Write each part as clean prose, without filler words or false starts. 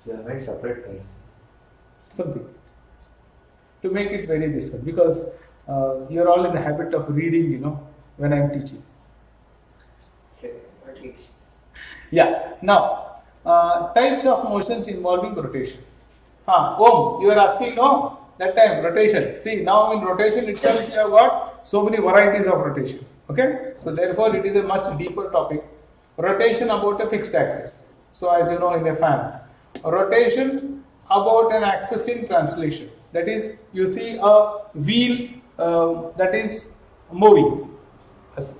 You have made separate files. Something to make it very this one, because you're all in the habit of reading, when I'm teaching. Yeah. Now, types of motions involving rotation. You are asking, no? That time, rotation. See, now in rotation itself, you have got so many varieties of rotation. Okay? So, therefore, it is a much deeper topic. Rotation about a fixed axis. So, as you know, in a fan. Rotation about an axis in translation. That is, you see a wheel that is moving.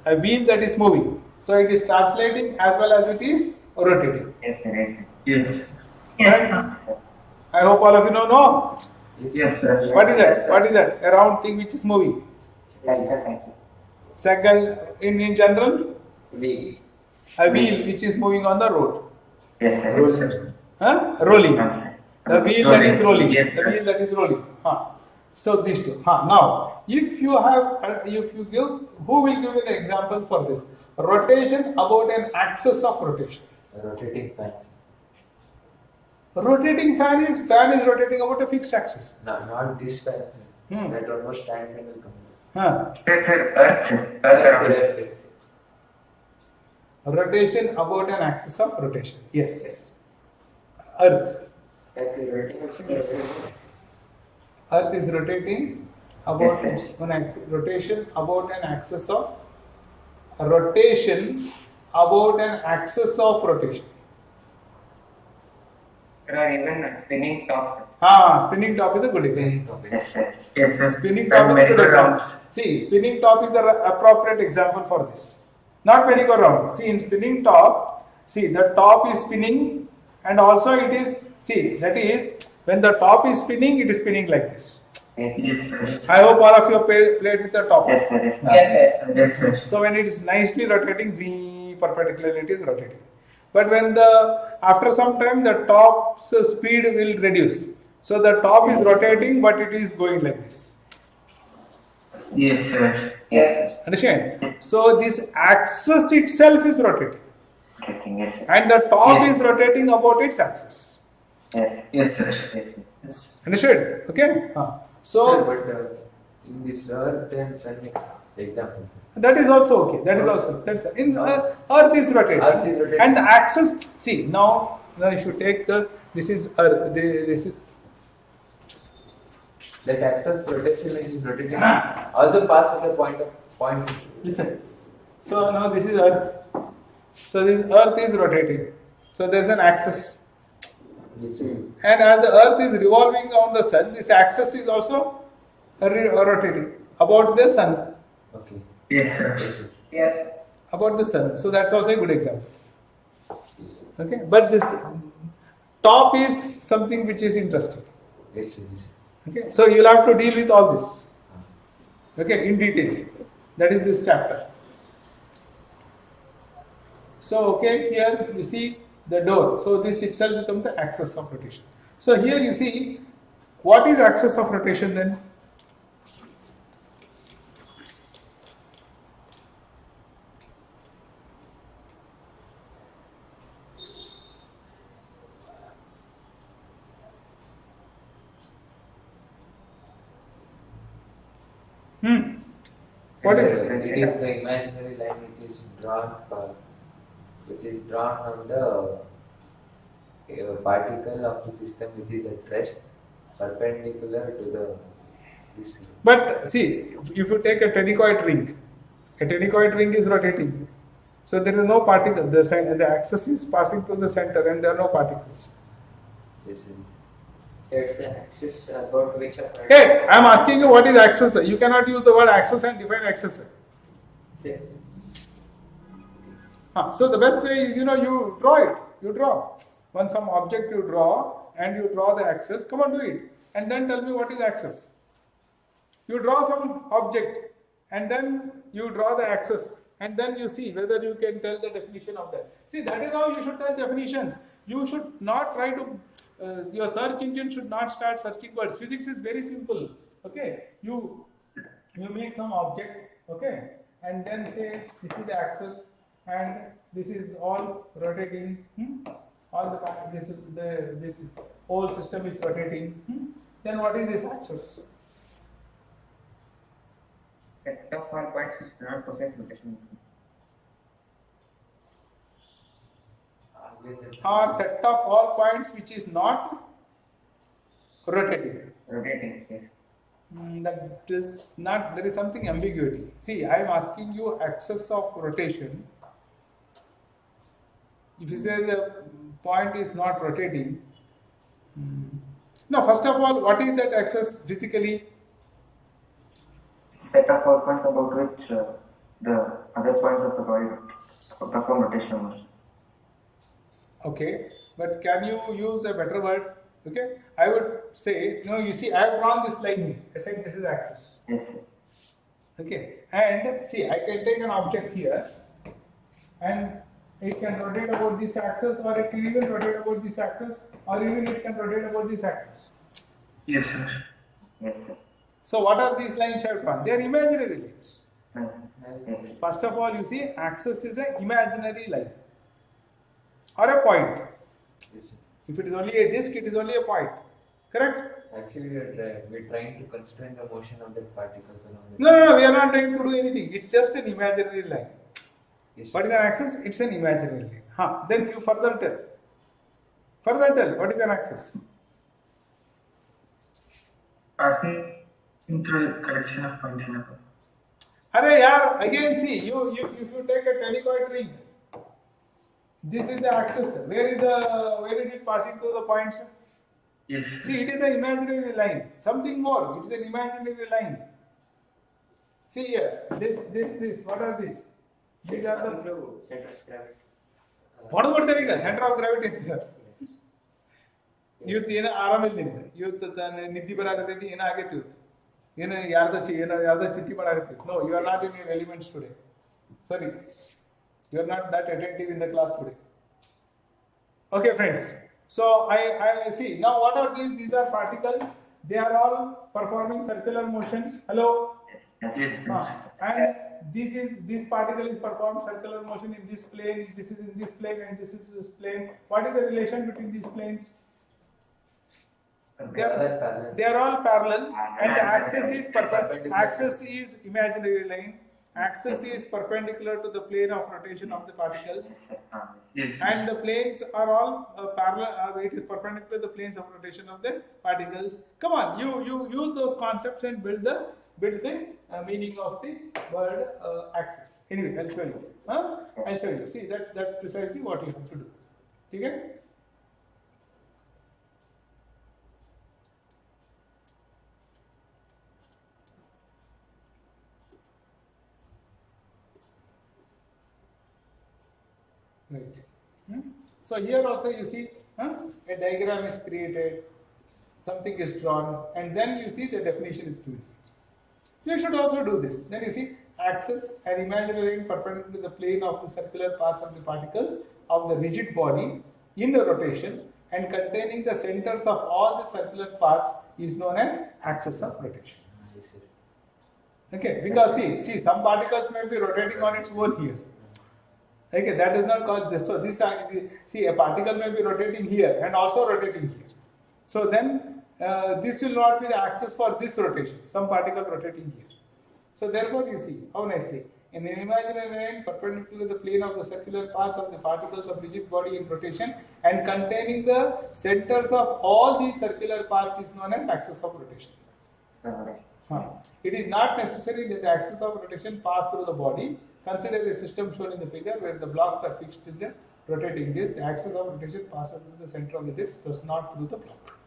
A wheel that is moving. So, it is translating as well as it is rotating. Yes, sir. Yes, sir. Yes. Yes, sir. I hope all of you know. Yes, sir. What is that? What is that? A round thing which is moving. Cycle. Cycle in general? Wheel. A wheel which is moving on the road. Yes, sir. Yes, sir. Rolling. The wheel that is rolling. Yes, The sir. wheel that is rolling. So these two. Now, if you give, who will give me the example for this? Rotation about an axis of rotation. Rotating fan. Rotating fan is rotating about a fixed axis. No, not this fan. That almost stand panel comes. Yes, sir. Earth, sir. Earth around. Rotation about an axis of rotation. Yes. Earth. That is rotating. Earth is rotating about an axis. Rotation about an axis of rotation about an axis of rotation. There are even spinning tops, sir. Spinning top is a good example. Yes, sir. Yes, sir. Spinning top is a good example. See, spinning top is the appropriate example for this. Not merry-go-round. See, in spinning top, see, the top is spinning, and also it is, see, that is, when the top is spinning, it is spinning like this. Yes, sir. I hope all of you played with the top. Yes, sir. Yes, sir. Yes, sir. So when it is nicely rotating, perpendicularly it is rotating. But when after some time the top's speed will reduce. So the top is rotating, but it is going like this. Yes, sir. Yes, Understand? So this axis itself is rotating, sir. Yes, sir. and the top Yes. is rotating about its axis. Yes. Yes, sir. Yes. Understood? Okay. So Sir, but in this earth and sun example. that is also okay. That's in Earth is rotating. Earth is rotating. And the axis. See now if you take this is Earth. This is That axis rotation is rotating also pass through the point. listen. So now this is Earth. So this Earth is rotating. So there is an axis. Yes, And as the Earth is revolving around the Sun, this axis is also rotating about the Sun. okay. Yes, sir. Yes, sir. Yes. About the Sun. So that's also a good example. Okay, but this top is something which is interesting. Yes, sir. Yes, sir. Okay, so you'll have to deal with all this. Okay, in detail. That is this chapter. So, okay, here you see the door. So, this itself becomes the axis of rotation. So, here you see what is axis of rotation then? What is it? It is the imaginary line which is drawn on the particle of the system which is at rest perpendicular to the this. But see, if you take a tenicoid ring is rotating. So there is no particle. The axis is passing through the center and there are no particles. Yes, sir. So it's the axis about which a Hey, I am asking you what is axis. You cannot use the word axis and define axis. So the best way is, you draw it. You draw. When some object you draw and you draw the axis, come on, do it. And then tell me what is axis. You draw some object and then you draw the axis and then you see whether you can tell the definition of that. See, that is how you should tell definitions. You should not try to, your search engine should not start searching words. Physics is very simple. Okay, you make some object, okay, and then say this is the axis and this is all rotating all the this is whole system is rotating. Then what is this axis? Set of all points which do not possess rotation. Or set of all points which is not rotating. Rotating, yes. That is not, there is something ambiguity. See, I am asking you axis of rotation. If you say the point is not rotating, no, first of all, what is that axis physically? Set of all points about which the other points of the body perform rotational motion. Okay, but can you use a better word? Okay, I would say, no, you see, I have drawn this line here. I said this is axis. Yes. Okay, and see, I can take an object here and it can rotate about this axis, or it can even rotate about this axis, or even it can rotate about this axis. Yes, sir. Yes, sir. So, what are these lines I have drawn? They are imaginary lines. Yes, sir. First of all, you see, axis is an imaginary line or a point. If it is only a disk, it is only a point. Correct? Actually, we're trying to constrain the motion of the particles around it. No, we are not trying to do anything. It's just an imaginary line. Yes, What is an axis? It's an imaginary line. Then you further tell. What is an axis? Passing through a collection of points in a point. Arey yaar, again see, if you take a telecoid ring, this is the axis. Where is it passing through the points? Yes. See, it is an imaginary line. Something more, it's an imaginary line. See here, this, what are these? These are the, Center of gravity. what about the center of gravity? Youth ಏನು ಆರಾಮಿಲ್ಲ youth ನಿದ್ದೆ ಬರಾಕತೈತಿ ಏನೋ ಆಗೈತಿ ಏನು ಯಾರ್ದೋ ಚಿಂತೆ ಮಾಡಾಕತೈತಿ. No, you are not in your elements today. Sorry, you are not that attentive in the class today. Okay, friends. So I see now what are these? These are particles. They are all performing circular motion. Hello. Yes, sir. And this particle is performing circular motion in this plane. This is in this plane, and this is this plane. What is the relation between these planes? They are all parallel, and the axis is axis is imaginary line. Axis is perpendicular to the plane of rotation of the particles, Yes. and the planes are all parallel. It is perpendicular to the planes of rotation of the particles. Come on, you use those concepts and build the meaning of the word axis. Anyway, I'll show you. I'll show you. See, that's precisely what you have to do. Okay? Right. So here also you see a diagram is created, something is drawn, and then you see the definition is given. You should also do this. Then you see axis, an imaginary line perpendicular to the plane of the circular parts of the particles of the rigid body in a rotation and containing the centers of all the circular parts is known as axis of rotation. Okay, because see, some particles may be rotating on its own here. Okay, that is not called this. So this, see, a particle may be rotating here and also rotating here. So then this will not be the axis for this rotation. Some particle rotating here. So therefore, you see how nicely in an imaginary line perpendicular to the plane of the circular parts of the particles of rigid body in rotation and containing the centers of all these circular parts is known as axis of rotation. It is not necessary that the axis of rotation pass through the body. Consider the system shown in the figure where the blocks are fixed in the rotating disc. The axis of rotation passes through the center of the disc, but not through the block.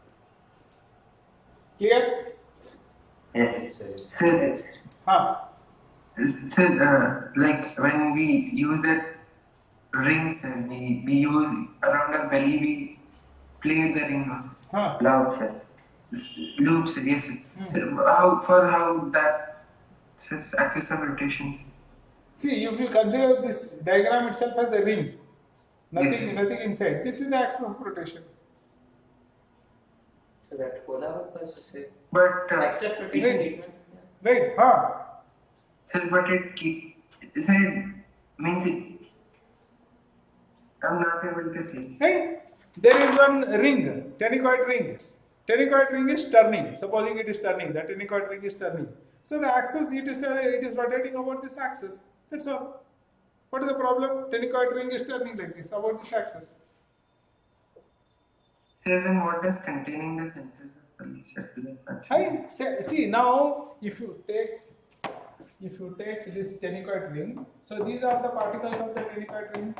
Clear? Yes. So, Huh? like when we use a rings and we use around our belly, we play with the ring also. Huh? Loops, yes. So how that axis of rotations. See, if you consider this diagram itself as a ring, nothing inside. This is the axis of rotation. So that polar was to say. But Axis of rotation. Right? Huh? so but it means it. I'm not able to see. Hey, There is one ring, tenicoid ring. Tenicoid ring is turning. Supposing it is turning, the tenicoid ring is turning. So the axis it is rotating about this axis. That's all. What is the problem? Tenicoid ring is turning like this about this axis. So then what does containing the centers of the circular See now, if you take this tenicoid ring, so these are the particles of the tenicoid ring.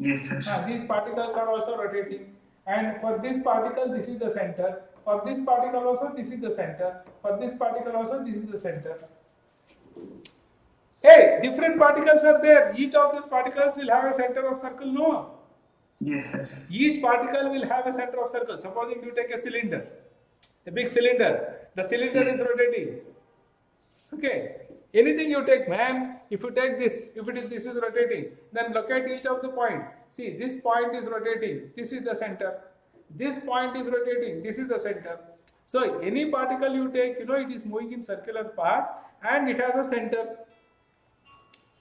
Yes, sir. These particles are also rotating, and for this particle this is the center. For this particle also this is the center. For this particle also this is the center. Hey, different particles are there. Each of these particles will have a center of circle, no? Yes, sir. Each particle will have a center of circle. Supposing you take a cylinder, a big cylinder. The cylinder is rotating. Okay. Anything you take, man, if you take this, this is rotating, then look at each of the point. See, this point is rotating. This is the center. This point is rotating. This is the center. So any particle you take, it is moving in circular path and it has a center.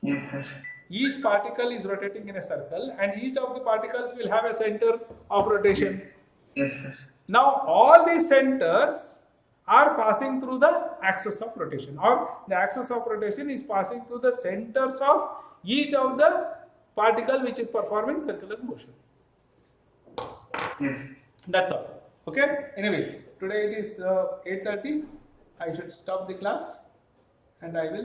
Yes, sir. Each particle is rotating in a circle and each of the particles will have a center of rotation. Yes, sir. Now all these centers are passing through the axis of rotation, or the axis of rotation is passing through the centers of each of the particle which is performing circular motion. Yes. That's all. Okay. Anyways, today it is 8:30. I should stop the class and I will